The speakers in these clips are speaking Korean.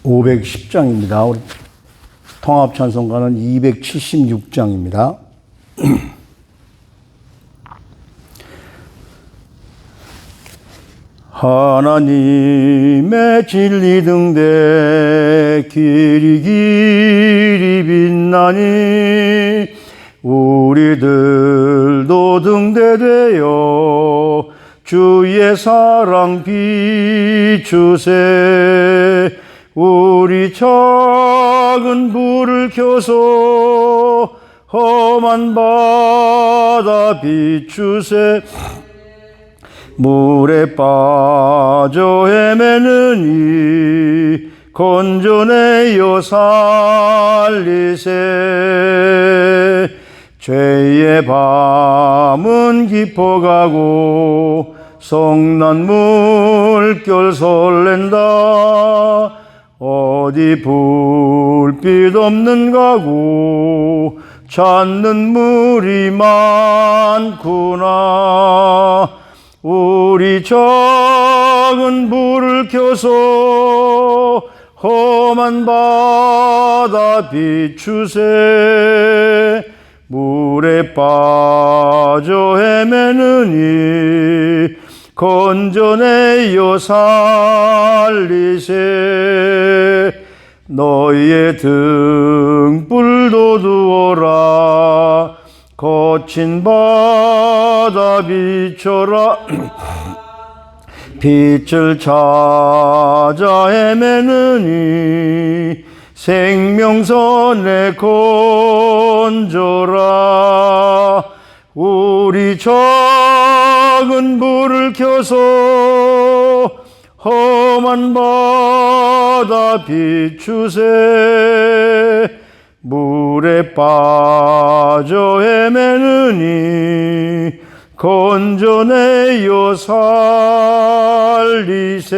510장입니다. 우리 통합찬송가는 276장입니다. 하나님의 진리 등대 길이 빛나니 우리들도 등대되어 주의 사랑 비추세. 우리 작은 불을 켜서 험한 바다 비추세. 물에 빠져 헤매느니 건져내어 살리세. 죄의 밤은 깊어가고 성난 물결 설렌다. 어디 불빛 없는 가구 찾는 물이 많구나. 우리 작은 불을 켜서 험한 바다 비추세. 물에 빠져 헤매느니 건져내어 살리세. 너희의 등불도 두어라. 거친 바다 비춰라. 빛을 찾아 헤매느니 생명선에 건져라. 우리 작은 불을 켜서 험한 바다 비추세. 물에 빠져 헤매느니 건져내어 살리세.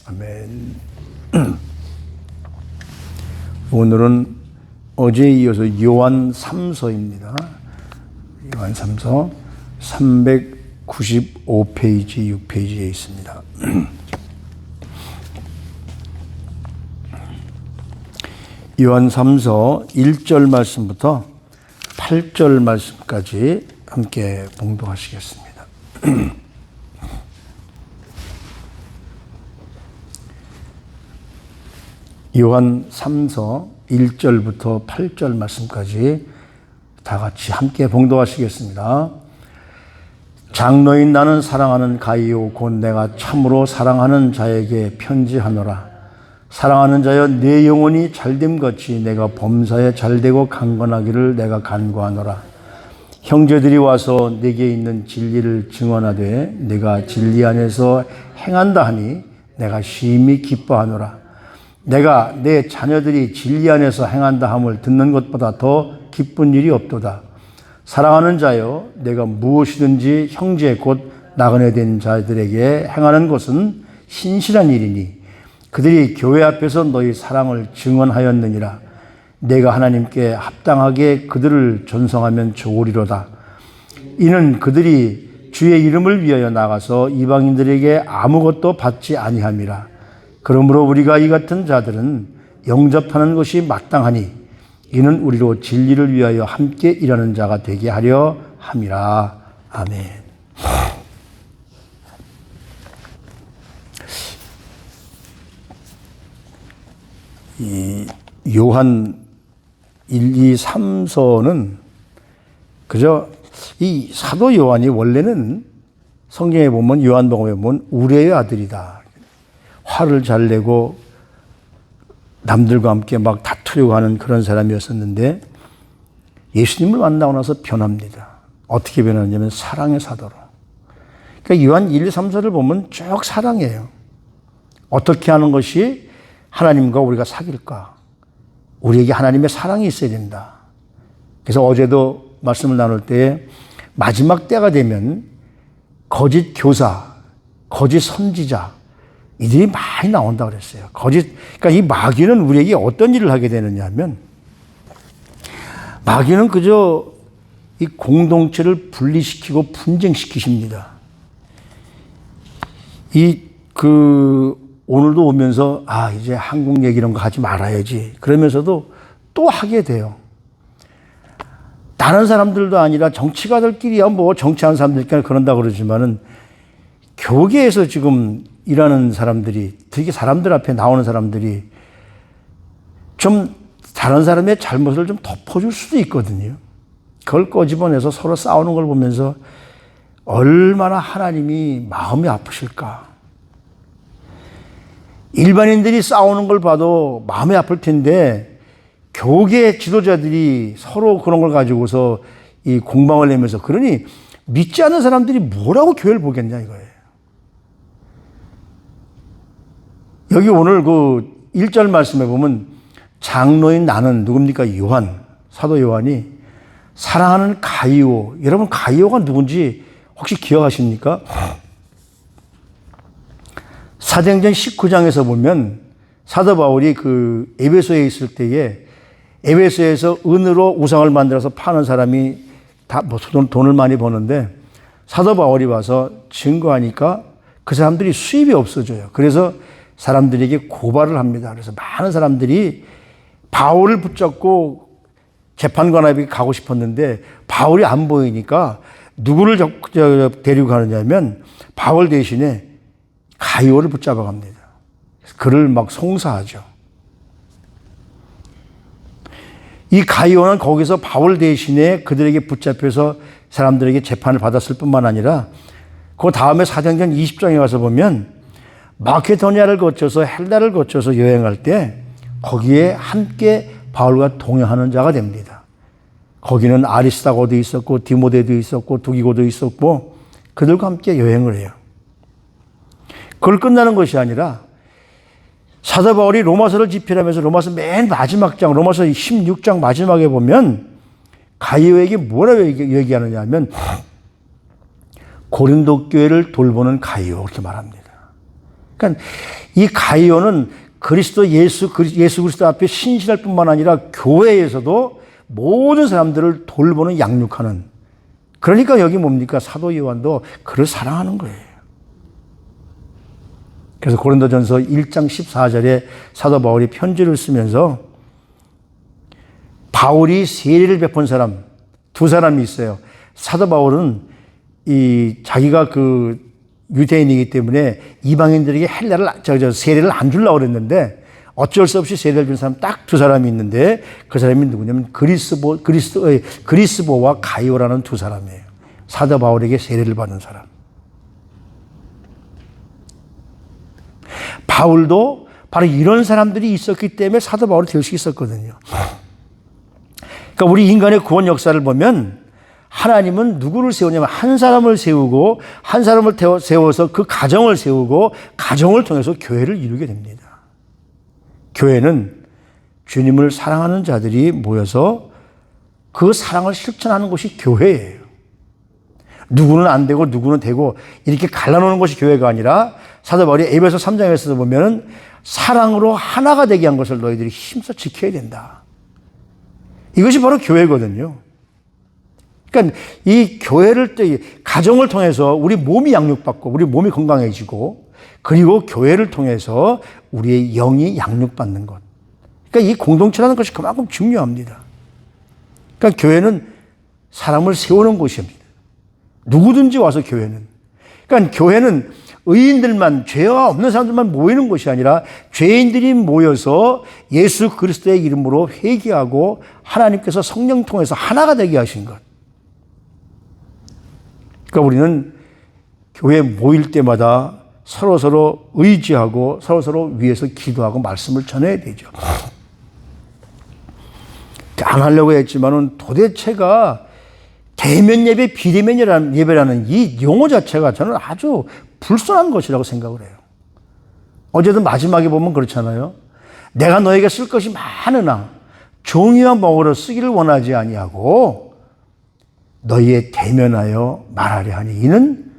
아멘. 오늘은 어제에 이어서 요한 3서입니다. 요한 3서 395페이지 6페이지에 있습니다. 요한 3서 1절 말씀부터 8절 말씀까지 함께 봉독하시겠습니다. 요한 3서 1절부터 8절 말씀까지 다 같이 함께 봉독하시겠습니다. 장로인 나는 사랑하는 가이오 곧 내가 참으로 사랑하는 자에게 편지하노라. 사랑하는 자여 내 영혼이 잘됨같이 내가 범사에 잘되고 강건하기를 내가 간구하노라. 형제들이 와서 내게 있는 진리를 증언하되 내가 진리 안에서 행한다 하니 내가 심히 기뻐하노라. 내가 내 자녀들이 진리 안에서 행한다 함을 듣는 것보다 더 기쁜 일이 없도다. 사랑하는 자여 내가 무엇이든지 형제 곧 나그네 된 자들에게 행하는 것은 신실한 일이니 그들이 교회 앞에서 너희 사랑을 증언하였느니라. 내가 하나님께 합당하게 그들을 존성하면 좋으리로다. 이는 그들이 주의 이름을 위하여 나가서 이방인들에게 아무것도 받지 아니함이라. 그러므로 우리가 이 같은 자들은 영접하는 것이 마땅하니 이는 우리로 진리를 위하여 함께 일하는 자가 되게 하려 함이라. 아멘. 이 요한 1, 2, 3서는 그저 이 사도 요한이 원래는 성경에 보면 요한복음에 보면 우레의 아들이다. 화를 잘 내고 남들과 함께 막 다투려고 하는 그런 사람이었었는데 예수님을 만나고 나서 변합니다. 어떻게 변하냐면 사랑의 사도로. 그러니까 요한 1, 2, 3서를 보면 쭉 사랑이에요. 어떻게 하는 것이 하나님과 우리가 사귈까? 우리에게 하나님의 사랑이 있어야 된다. 그래서 어제도 말씀을 나눌 때 마지막 때가 되면 거짓 교사, 거짓 선지자 이들이 많이 나온다고 그랬어요. 그러니까 이 마귀는 우리에게 어떤 일을 하게 되느냐 하면 마귀는 그저 이 공동체를 분리시키고 분쟁시키십니다. 오늘도 오면서 이제 한국 얘기 이런 거 하지 말아야지. 그러면서도 또 하게 돼요. 다른 사람들도 아니라 정치가들끼리야 뭐 정치하는 사람들끼리 그런다 그러지만은 교계에서 지금 일하는 사람들이, 특히 사람들 앞에 나오는 사람들이 좀 다른 사람의 잘못을 좀 덮어줄 수도 있거든요. 그걸 꺼집어내서 서로 싸우는 걸 보면서 얼마나 하나님이 마음이 아프실까. 일반인들이 싸우는 걸 봐도 마음이 아플 텐데 교계 지도자들이 서로 그런 걸 가지고서 이 공방을 내면서, 그러니 믿지 않는 사람들이 뭐라고 교회를 보겠냐 이거예요. 여기 오늘 그 1절 말씀에 보면 장로인 나는 누굽니까? 요한, 사도 요한이 사랑하는 가이오. 여러분 가이오가 누군지 혹시 기억하십니까? 사도행전 19장에서 보면 사도 바울이 그 에베소에 있을 때에 에베소에서 은으로 우상을 만들어서 파는 사람이 다 뭐 돈을 많이 버는데 사도 바울이 와서 증거하니까 그 사람들이 수입이 없어져요. 그래서 사람들에게 고발을 합니다. 그래서 많은 사람들이 바울을 붙잡고 재판관에게 가고 싶었는데 바울이 안 보이니까 누구를 데리고 가느냐면 바울 대신에 가이오를 붙잡아 갑니다. 그를 막 송사하죠. 이 가이오는 거기서 바울 대신에 그들에게 붙잡혀서 사람들에게 재판을 받았을 뿐만 아니라 그 다음에 사도행전 20장에 가서 보면 마케도니아를 거쳐서 헬라를 거쳐서 여행할 때 거기에 함께 바울과 동행하는 자가 됩니다. 거기는 아리스다고도 있었고 디모데도 있었고 두기고도 있었고 그들과 함께 여행을 해요. 그걸 끝나는 것이 아니라 사도 바울이 로마서를 집필하면서 로마서 맨 마지막 장, 로마서 16장 마지막에 보면 가이오에게 뭐라고 얘기하느냐 하면 고린도 교회를 돌보는 가이오 그렇게 말합니다. 그러니까 이 가이오는 그리스도 예수 그리스도 앞에 신실할 뿐만 아니라 교회에서도 모든 사람들을 돌보는 양육하는, 그러니까 여기 뭡니까? 사도 요한도 그를 사랑하는 거예요. 그래서 고린도전서 1장 14절에 사도 바울이 편지를 쓰면서 바울이 세례를 베푼 사람 두 사람이 있어요. 사도 바울은 자기가 그 유대인이기 때문에 이방인들에게 세례를 안 주려고 그랬는데 어쩔 수 없이 세례를 준 사람 딱 두 사람이 있는데 그 사람이 누구냐면 그리스보와 가이오라는 두 사람이에요. 사도 바울에게 세례를 받은 사람. 바울도 바로 이런 사람들이 있었기 때문에 사도 바울이 될 수 있었거든요. 그러니까 우리 인간의 구원 역사를 보면 하나님은 누구를 세우냐면 한 사람을 세우고 한 사람을 세워서 그 가정을 세우고 가정을 통해서 교회를 이루게 됩니다. 교회는 주님을 사랑하는 자들이 모여서 그 사랑을 실천하는 것이 교회예요. 누구는 안 되고 누구는 되고 이렇게 갈라놓는 것이 교회가 아니라 사도 바울이 에베소 3장에서 보면은 사랑으로 하나가 되게 한 것을 너희들이 힘써 지켜야 된다. 이것이 바로 교회거든요. 그러니까 이 교회를 가정을 통해서 우리 몸이 양육받고 우리 몸이 건강해지고 그리고 교회를 통해서 우리의 영이 양육받는 것. 그러니까 이 공동체라는 것이 그만큼 중요합니다. 그러니까 교회는 사람을 세우는 곳입니다. 누구든지 와서 교회는. 그러니까 교회는 의인들만, 죄가 없는 사람들만 모이는 곳이 아니라 죄인들이 모여서 예수 그리스도의 이름으로 회개하고 하나님께서 성령 통해서 하나가 되게 하신 것. 그러니까 우리는 교회에 모일 때마다 서로서로 의지하고 서로서로 위해서 기도하고 말씀을 전해야 되죠. 안 하려고 했지만은 도대체가 대면 예배, 비대면 예배라는 이 용어 자체가 저는 아주 불순한 것이라고 생각을 해요. 어제도 마지막에 보면 그렇잖아요. 내가 너에게 쓸 것이 많으나 종이와 먹으러 쓰기를 원하지 아니하고 너희의 대면하여 말하려 하니 이는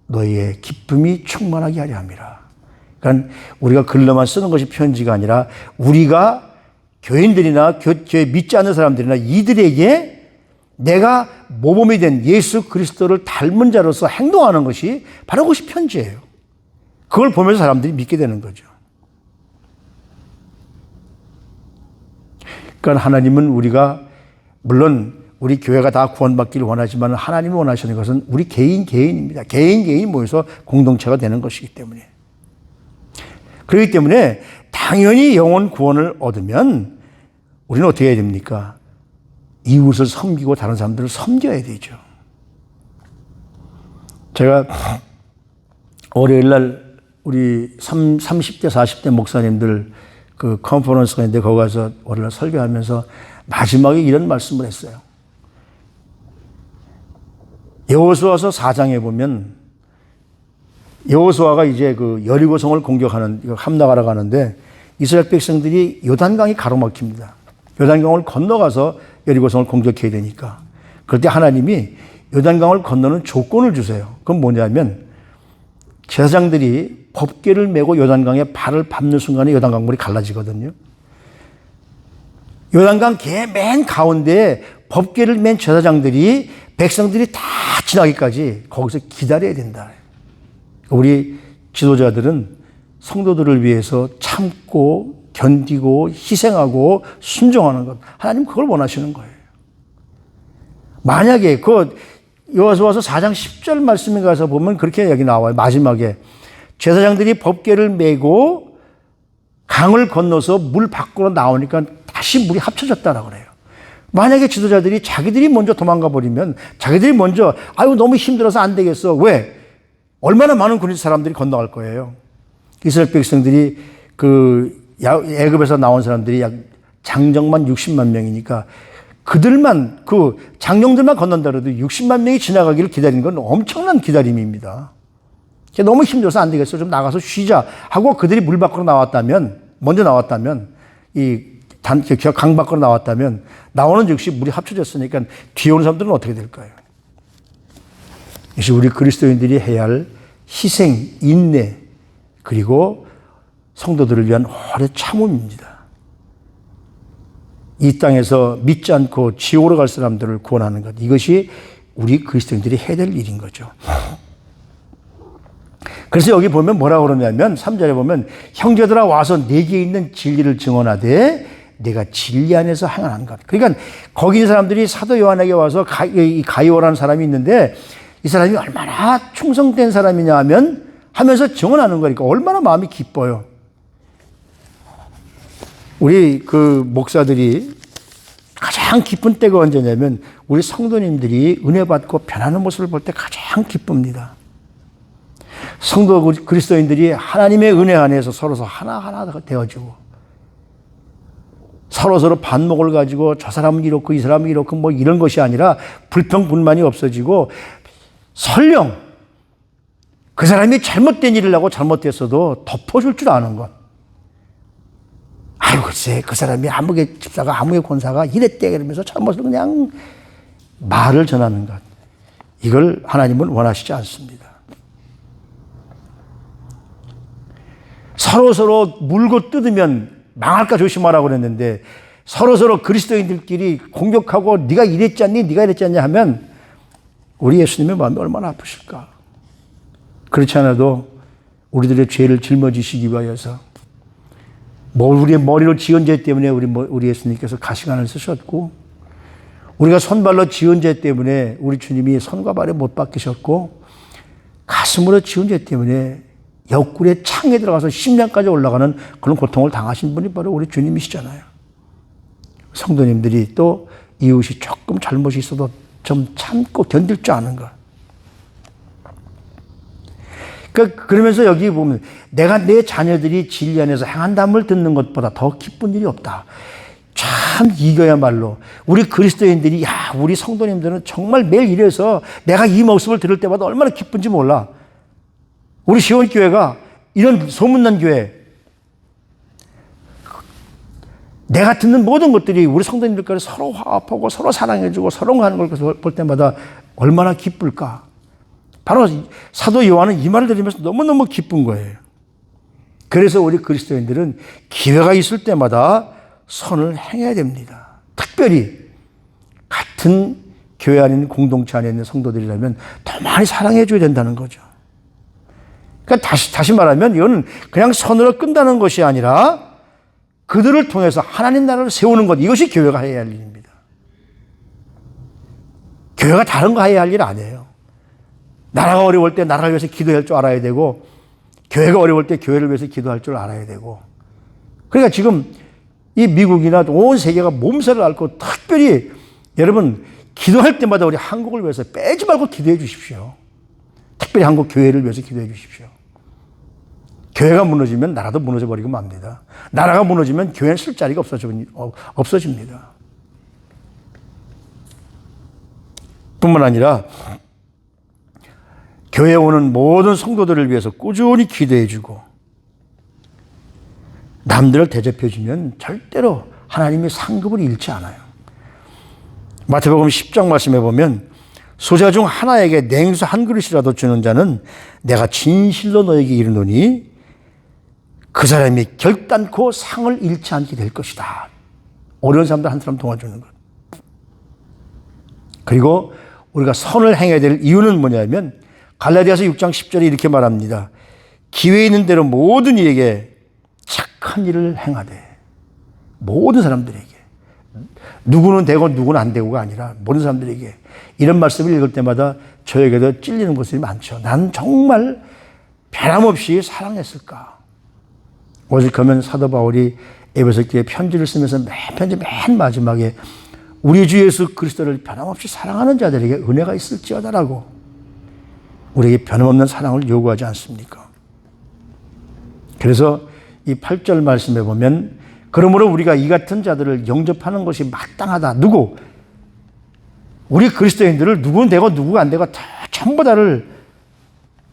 너희의 기쁨이 충만하게 하려 함이라. 그러니까 우리가 글로만 쓰는 것이 편지가 아니라 우리가 교인들이나 교회 믿지 않는 사람들이나 이들에게 내가 모범이 된 예수 그리스도를 닮은 자로서 행동하는 것이 바로 그것이 편지예요. 그걸 보면서 사람들이 믿게 되는 거죠. 그러니까 하나님은 우리가 물론 우리 교회가 다 구원받기를 원하지만 하나님이 원하시는 것은 우리 개인입니다. 개인이 모여서 공동체가 되는 것이기 때문에. 그렇기 때문에 당연히 영혼 구원을 얻으면 우리는 어떻게 해야 됩니까? 이웃을 섬기고 다른 사람들을 섬겨야 되죠. 제가 월요일 날 우리 30대, 40대 목사님들 그 컨퍼런스가 있는데 거기 가서 월요일 날 설교하면서 마지막에 이런 말씀을 했어요. 여호수아서 4장에 보면 여호수아가 이제 그 여리고성을 공격하는 함나가러 가는데 이스라엘 백성들이 요단강이 가로막힙니다. 요단강을 건너가서 여리고성을 공격해야 되니까. 그럴 때 하나님이 요단강을 건너는 조건을 주세요. 그건 뭐냐면 제사장들이 법궤를 메고 요단강에 발을 밟는 순간에 요단강물이 갈라지거든요. 요단강 맨 가운데 법궤를 맨 제사장들이 백성들이 다 지나기까지 거기서 기다려야 된다. 우리 지도자들은 성도들을 위해서 참고 견디고 희생하고 순종하는 것. 하나님 그걸 원하시는 거예요. 만약에 그 여호수아서 4장 10절 말씀에 가서 보면 그렇게 여기 나와요. 마지막에 제사장들이 법궤를 메고 강을 건너서 물 밖으로 나오니까 다시 물이 합쳐졌다라고 그래요. 만약에 지도자들이 자기들이 먼저 도망가 버리면 자기들이 먼저 아유 너무 힘들어서 안 되겠어. 왜? 얼마나 많은 그리스 사람들이 건너갈 거예요. 이스라엘 백성들이 그 애굽에서 나온 사람들이 약 장정만 60만 명이니까 그들만 그 장정들만 건넌다 그래도 60만 명이 지나가기를 기다리는 건 엄청난 기다림입니다. 너무 힘들어서 안 되겠어. 좀 나가서 쉬자 하고 그들이 물 밖으로 나왔다면 먼저 나왔다면 강 밖으로 나왔다면 나오는 즉시 물이 합쳐졌으니까 뒤에 오는 사람들은 어떻게 될까요? 이것이 우리 그리스도인들이 해야 할 희생, 인내 그리고 성도들을 위한 오래 참음입니다. 이 땅에서 믿지 않고 지옥으로 갈 사람들을 구원하는 것. 이것이 우리 그리스도인들이 해야 될 일인 거죠. 그래서 여기 보면 뭐라고 그러냐면 3절에 보면 형제들아 와서 내게 있는 진리를 증언하되 내가 진리 안에서 행한 것. 그러니까 거기 있는 사람들이 사도 요한에게 와서 가이오라는 사람이 있는데 이 사람이 얼마나 충성된 사람이냐 하면서 증언하는 거니까 얼마나 마음이 기뻐요. 우리 그 목사들이 가장 기쁜 때가 언제냐면 우리 성도님들이 은혜 받고 변하는 모습을 볼 때 가장 기쁩니다. 성도 그리스도인들이 하나님의 은혜 안에서 서로 하나하나 되어지고 서로 반목을 가지고 저 사람은 이렇고 이 사람은 이렇고 뭐 이런 것이 아니라 불평불만이 없어지고 설령 그 사람이 잘못된 일을 하고 잘못됐어도 덮어줄 줄 아는 것. 아유 글쎄 그 사람이 아무개 집사가 아무개 권사가 이랬대 그러면서 잘못을 그냥 말을 전하는 것. 이걸 하나님은 원하시지 않습니다. 서로 물고 뜯으면 망할까 조심하라고 그랬는데 서로 그리스도인들끼리 공격하고 네가 이랬지 않니 네가 이랬지 않냐 하면 우리 예수님의 마음이 얼마나 아프실까. 그렇지 않아도 우리들의 죄를 짊어지시기 위하여서 우리의 머리로 지은 죄 때문에 우리 예수님께서 가시관을 쓰셨고 우리가 손발로 지은 죄 때문에 우리 주님이 손과 발에 못 박히셨고 가슴으로 지은 죄 때문에 옆구리에 창에 들어가서 심장까지 올라가는 그런 고통을 당하신 분이 바로 우리 주님이시잖아요. 성도님들이 또 이웃이 조금 잘못이 있어도 좀 참고 견딜 줄 아는 것. 그러면서 여기 보면 내가 내 자녀들이 진리 안에서 행한담을 듣는 것보다 더 기쁜 일이 없다. 참 이거야말로 우리 그리스도인들이 우리 성도님들은 정말 매일 이래서 내가 이 모습을 들을 때마다 얼마나 기쁜지 몰라. 우리 시온교회가 이런 소문난 교회 내가 듣는 모든 것들이 우리 성도님들까지 서로 화합하고 서로 사랑해주고 서로 하는 걸 볼 때마다 얼마나 기쁠까. 바로 사도 요한은 이 말을 들으면서 너무너무 기쁜 거예요. 그래서 우리 그리스도인들은 기회가 있을 때마다 선을 행해야 됩니다. 특별히 같은 교회 안에 있는 공동체 안에 있는 성도들이라면 더 많이 사랑해 줘야 된다는 거죠. 그러니까 다시 말하면 이거는 그냥 선으로 끝나는 것이 아니라 그들을 통해서 하나님 나라를 세우는 것, 이것이 교회가 해야 할 일입니다. 교회가 다른 거 해야 할 일 아니에요. 나라가 어려울 때 나라를 위해서 기도할 줄 알아야 되고, 교회가 어려울 때 교회를 위해서 기도할 줄 알아야 되고. 그러니까 지금 이 미국이나 온 세계가 몸살을 앓고, 특별히 여러분 기도할 때마다 우리 한국을 위해서 빼지 말고 기도해 주십시오. 특별히 한국 교회를 위해서 기도해 주십시오. 교회가 무너지면 나라도 무너져 버리고 맙니다. 나라가 무너지면 교회는 쓸 자리가 없어집니다. 뿐만 아니라 교회에 오는 모든 성도들을 위해서 꾸준히 기도해 주고, 남들을 대접해 주면 절대로 하나님이 상급을 잃지 않아요. 마태복음 10장 말씀해 보면, 소자 중 하나에게 냉수 한 그릇이라도 주는 자는 내가 진실로 너에게 이르노니 그 사람이 결단코 상을 잃지 않게 될 것이다. 어려운 사람들 한 사람 도와주는 것. 그리고 우리가 선을 행해야 될 이유는 뭐냐면, 갈라디아서 6장 10절에 이렇게 말합니다. 기회 있는 대로 모든 이에게 착한 일을 행하되. 모든 사람들에게. 누구는 되고 누구는 안 되고가 아니라 모든 사람들에게. 이런 말씀을 읽을 때마다 저에게도 찔리는 것들이 많죠. 난 정말 변함없이 사랑했을까? 오직하면 사도 바울이 에베소 교회에 편지를 쓰면서 편지 맨 마지막에 우리 주 예수 그리스도를 변함없이 사랑하는 자들에게 은혜가 있을지어다라고 우리에게 변함없는 사랑을 요구하지 않습니까? 그래서 이 8절 말씀에 보면, 그러므로 우리가 이 같은 자들을 영접하는 것이 마땅하다. 누구? 우리 그리스도인들을 누구는 되고 누구가 안 되고 다 전부 다를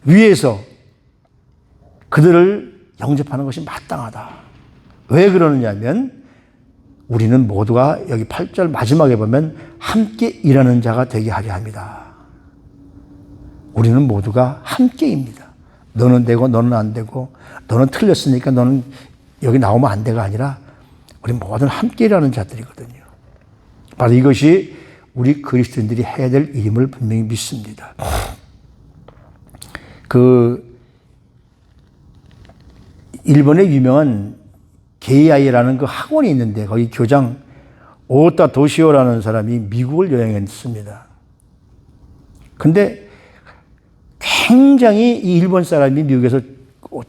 위해서 그들을 영접하는 것이 마땅하다. 왜 그러느냐면, 우리는 모두가 여기 8절 마지막에 보면 함께 일하는 자가 되게 하려 합니다. 우리는 모두가 함께입니다. 너는 되고 너는 안 되고, 너는 틀렸으니까 너는 여기 나오면 안 돼가 아니라 우리 모두는 함께 일하는 자들이거든요. 바로 이것이 우리 그리스도인들이 해야 될 일임을 분명히 믿습니다. 일본의 유명한 게이아이라는 그 학원이 있는데, 거기 교장 오타 도시오라는 사람이 미국을 여행했습니다. 근데 굉장히 이 일본 사람이 미국에서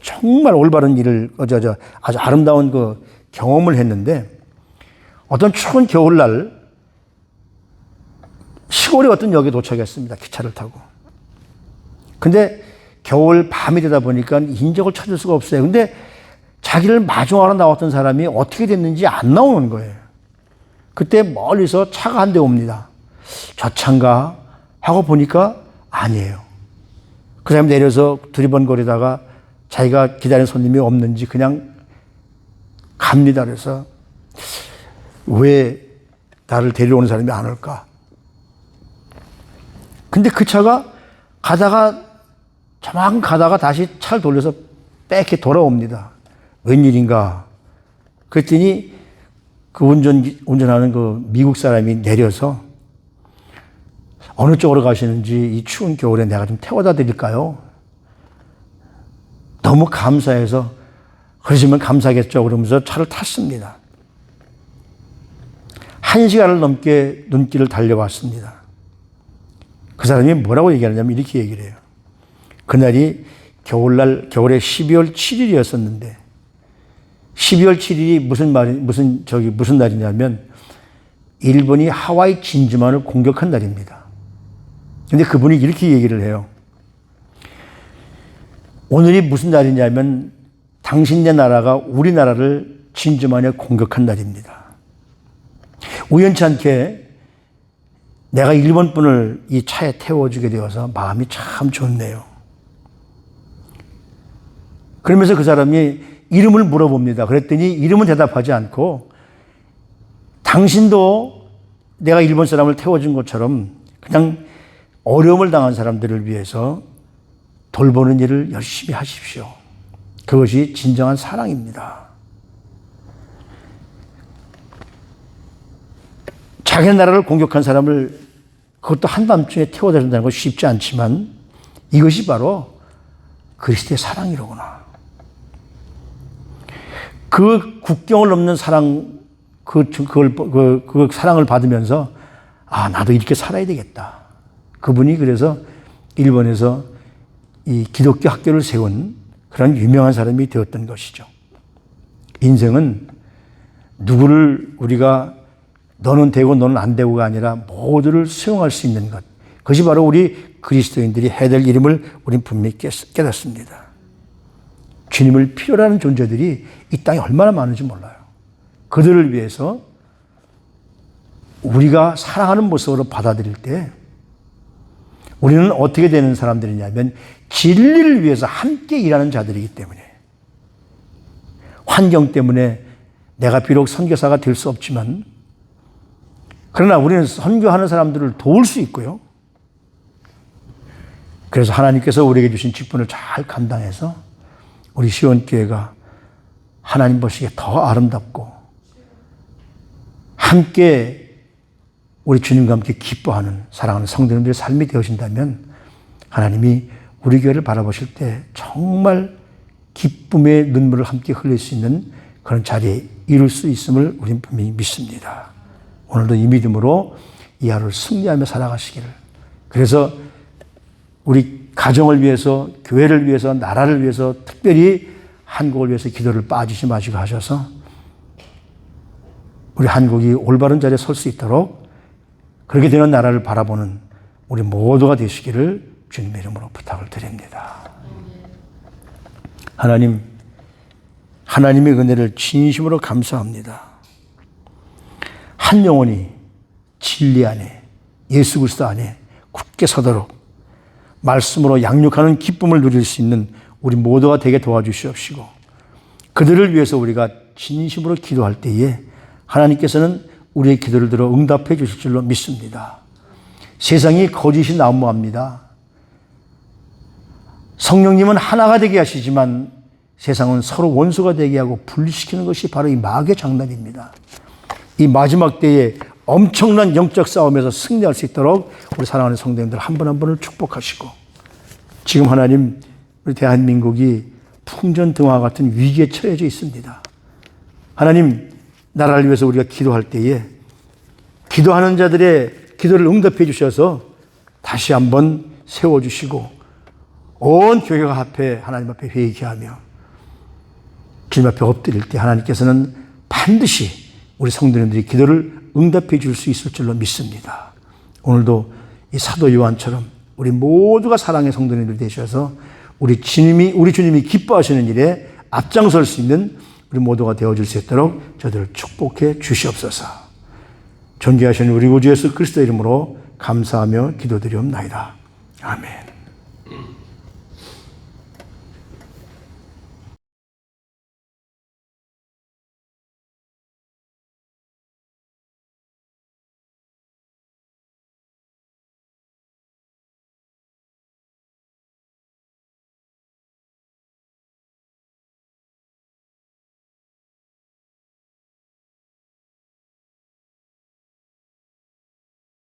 정말 올바른 일을, 아주 아름다운 그 경험을 했는데, 어떤 추운 겨울날 시골의 어떤 역에 도착했습니다. 기차를 타고. 근데 겨울 밤이 되다 보니까 인적을 찾을 수가 없어요. 근데 자기를 마중하러 나왔던 사람이 어떻게 됐는지 안 나오는 거예요. 그때 멀리서 차가 한 대 옵니다. 저 차인가 하고 보니까 아니에요. 그 사람이 내려서 두리번거리다가 자기가 기다리는 손님이 없는지 그냥 갑니다. 그래서 왜 나를 데리러 오는 사람이 안 올까? 근데 그 차가 저만큼 가다가 다시 차를 돌려서 빽히 돌아옵니다. 웬일인가? 그랬더니 그 운전하는 그 미국 사람이 내려서 어느 쪽으로 가시는지 이 추운 겨울에 내가 좀 태워다 드릴까요? 너무 감사해서, 그러시면 감사하겠죠. 그러면서 차를 탔습니다. 1시간을 넘게 눈길을 달려왔습니다. 그 사람이 뭐라고 얘기하냐면 이렇게 얘기를 해요. 그날이 겨울에 12월 7일이었었는데, 12월 7일이 무슨 날이냐면 일본이 하와이 진주만을 공격한 날입니다. 근데 그분이 이렇게 얘기를 해요. 오늘이 무슨 날이냐면 당신네 나라가 우리나라를 진주만에 공격한 날입니다. 우연치 않게 내가 일본 분을 이 차에 태워주게 되어서 마음이 참 좋네요. 그러면서 그 사람이 이름을 물어봅니다. 그랬더니 이름은 대답하지 않고, 당신도 내가 일본 사람을 태워준 것처럼 그냥 어려움을 당한 사람들을 위해서 돌보는 일을 열심히 하십시오. 그것이 진정한 사랑입니다. 자기 나라를 공격한 사람을 그것도 한밤중에 태워다 준다는 건 쉽지 않지만 이것이 바로 그리스도의 사랑이로구나. 그 국경을 넘는 사랑, 그 사랑을 받으면서 나도 이렇게 살아야 되겠다. 그분이 그래서 일본에서 이 기독교 학교를 세운 그런 유명한 사람이 되었던 것이죠. 인생은 누구를 우리가 너는 되고 너는 안 되고가 아니라 모두를 수용할 수 있는 것. 그것이 바로 우리 그리스도인들이 해야 될 일임을 우리는 분명히 깨닫습니다. 주님을 필요로 하는 존재들이 이 땅에 얼마나 많은지 몰라요. 그들을 위해서 우리가 사랑하는 모습으로 받아들일 때 우리는 어떻게 되는 사람들이냐면 진리를 위해서 함께 일하는 자들이기 때문에 환경 때문에 내가 비록 선교사가 될 수 없지만 그러나 우리는 선교하는 사람들을 도울 수 있고요. 그래서 하나님께서 우리에게 주신 직분을 잘 감당해서 우리 시온교회가 하나님 보시기에 더 아름답고 함께 우리 주님과 함께 기뻐하는 사랑하는 성도님들의 삶이 되어진다면 하나님이 우리 교회를 바라보실 때 정말 기쁨의 눈물을 함께 흘릴 수 있는 그런 자리에 이룰 수 있음을 우리는 분명히 믿습니다. 오늘도 이 믿음으로 이 하루를 승리하며 살아가시기를. 그래서 우리 가정을 위해서, 교회를 위해서, 나라를 위해서, 특별히 한국을 위해서 기도를 빠지지 마시고 하셔서 우리 한국이 올바른 자리에 설 수 있도록 그렇게 되는 나라를 바라보는 우리 모두가 되시기를 주님의 이름으로 부탁을 드립니다. 하나님의 은혜를 진심으로 감사합니다. 한 영혼이 진리 안에, 예수 그리스도 안에 굳게 서도록 말씀으로 양육하는 기쁨을 누릴 수 있는 우리 모두가 되게 도와주시옵시고 그들을 위해서 우리가 진심으로 기도할 때에 하나님께서는 우리의 기도를 들어 응답해 주실 줄로 믿습니다. 세상이 거짓이 난무합니다. 성령님은 하나가 되게 하시지만 세상은 서로 원수가 되게 하고 분리시키는 것이 바로 이 마귀의 장난입니다. 이 마지막 때에 엄청난 영적 싸움에서 승리할 수 있도록 우리 사랑하는 성도님들 한 분 한 분을 축복하시고 지금 하나님 우리 대한민국이 풍전등화 같은 위기에 처해져 있습니다. 하나님 나라를 위해서 우리가 기도할 때에 기도하는 자들의 기도를 응답해 주셔서 다시 한번 세워주시고 온 교회가 하나님 앞에 회개하며 주님 앞에 엎드릴 때 하나님께서는 반드시 우리 성도님들이 기도를 응답해 줄 수 있을 줄로 믿습니다. 오늘도 이 사도 요한처럼 우리 모두가 사랑의 성도님들이 되셔서 우리 주님이 기뻐하시는 일에 앞장설 수 있는 우리 모두가 되어줄 수 있도록 저들을 축복해 주시옵소서. 존귀하신 우리 구주 예수 그리스도 이름으로 감사하며 기도드리옵나이다. 아멘.